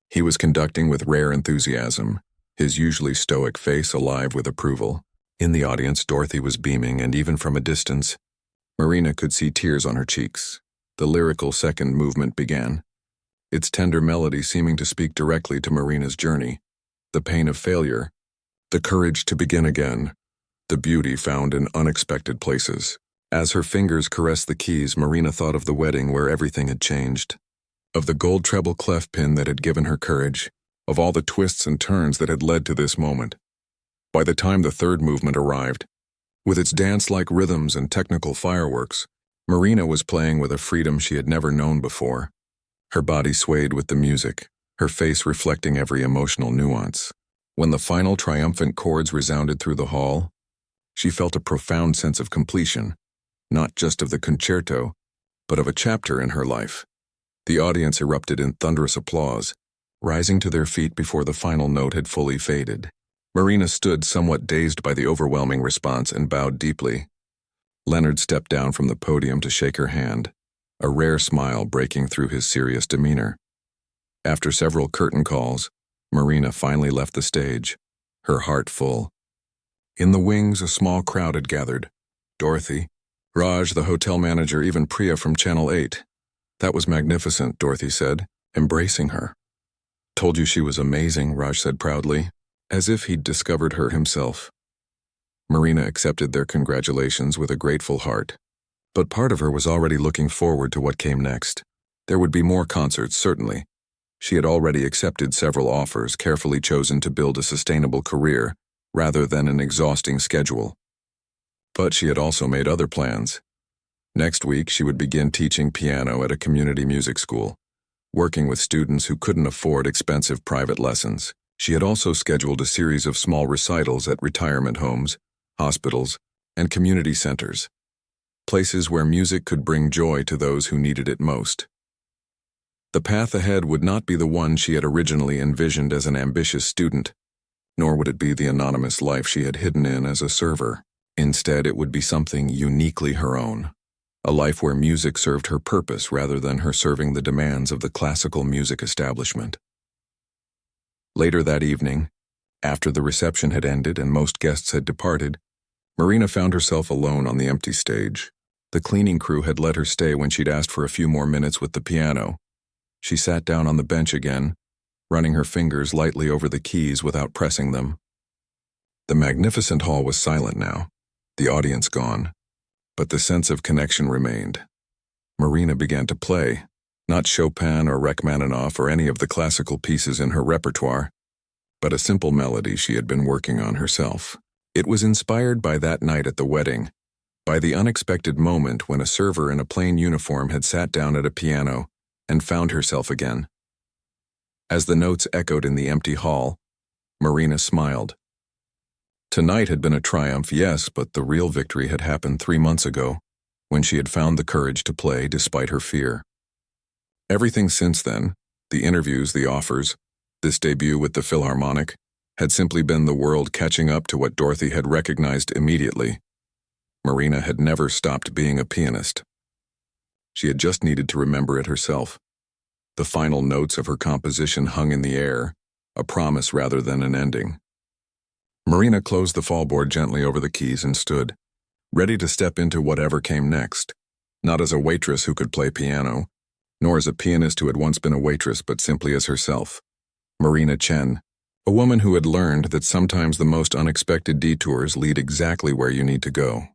He was conducting with rare enthusiasm, his usually stoic face alive with approval. In the audience, Dorothy was beaming, and even from a distance, Marina could see tears on her cheeks. The lyrical second movement began, its tender melody seeming to speak directly to Marina's journey, the pain of failure, the courage to begin again, the beauty found in unexpected places. As her fingers caressed the keys, Marina thought of the wedding where everything had changed, of the gold treble clef pin that had given her courage, of all the twists and turns that had led to this moment. By the time the third movement arrived, with its dance-like rhythms and technical fireworks, Marina was playing with a freedom she had never known before. Her body swayed with the music, her face reflecting every emotional nuance. When the final triumphant chords resounded through the hall, she felt a profound sense of completion, not just of the concerto, but of a chapter in her life. The audience erupted in thunderous applause, rising to their feet before the final note had fully faded. Marina stood somewhat dazed by the overwhelming response and bowed deeply. Leonard stepped down from the podium to shake her hand, a rare smile breaking through his serious demeanor. After several curtain calls, Marina finally left the stage, her heart full. In the wings, a small crowd had gathered. Dorothy, Raj, the hotel manager, even Priya from Channel 8. "That was magnificent," Dorothy said, embracing her. "Told you she was amazing," Raj said proudly, as if he'd discovered her himself. Marina accepted their congratulations with a grateful heart. But part of her was already looking forward to what came next. There would be more concerts, certainly. She had already accepted several offers, carefully chosen to build a sustainable career, rather than an exhausting schedule. But she had also made other plans. Next week, she would begin teaching piano at a community music school, working with students who couldn't afford expensive private lessons. She had also scheduled a series of small recitals at retirement homes, hospitals, and community centers, places where music could bring joy to those who needed it most. The path ahead would not be the one she had originally envisioned as an ambitious student, nor would it be the anonymous life she had hidden in as a server. Instead, it would be something uniquely her own. A life where music served her purpose rather than her serving the demands of the classical music establishment. Later that evening, after the reception had ended and most guests had departed, Marina found herself alone on the empty stage. The cleaning crew had let her stay when she'd asked for a few more minutes with the piano. She sat down on the bench again, running her fingers lightly over the keys without pressing them. The magnificent hall was silent now, the audience gone, but the sense of connection remained. Marina began to play, not Chopin or Rachmaninoff or any of the classical pieces in her repertoire, but a simple melody she had been working on herself. It was inspired by that night at the wedding, by the unexpected moment when a server in a plain uniform had sat down at a piano and found herself again. As the notes echoed in the empty hall, Marina smiled. Tonight had been a triumph, yes, but the real victory had happened 3 months ago, when she had found the courage to play despite her fear. Everything since then, the interviews, the offers, this debut with the Philharmonic, had simply been the world catching up to what Dorothy had recognized immediately. Marina had never stopped being a pianist. She had just needed to remember it herself. The final notes of her composition hung in the air, a promise rather than an ending. Marina closed the fallboard gently over the keys and stood, ready to step into whatever came next, not as a waitress who could play piano, nor as a pianist who had once been a waitress, but simply as herself. Marina Chen, a woman who had learned that sometimes the most unexpected detours lead exactly where you need to go.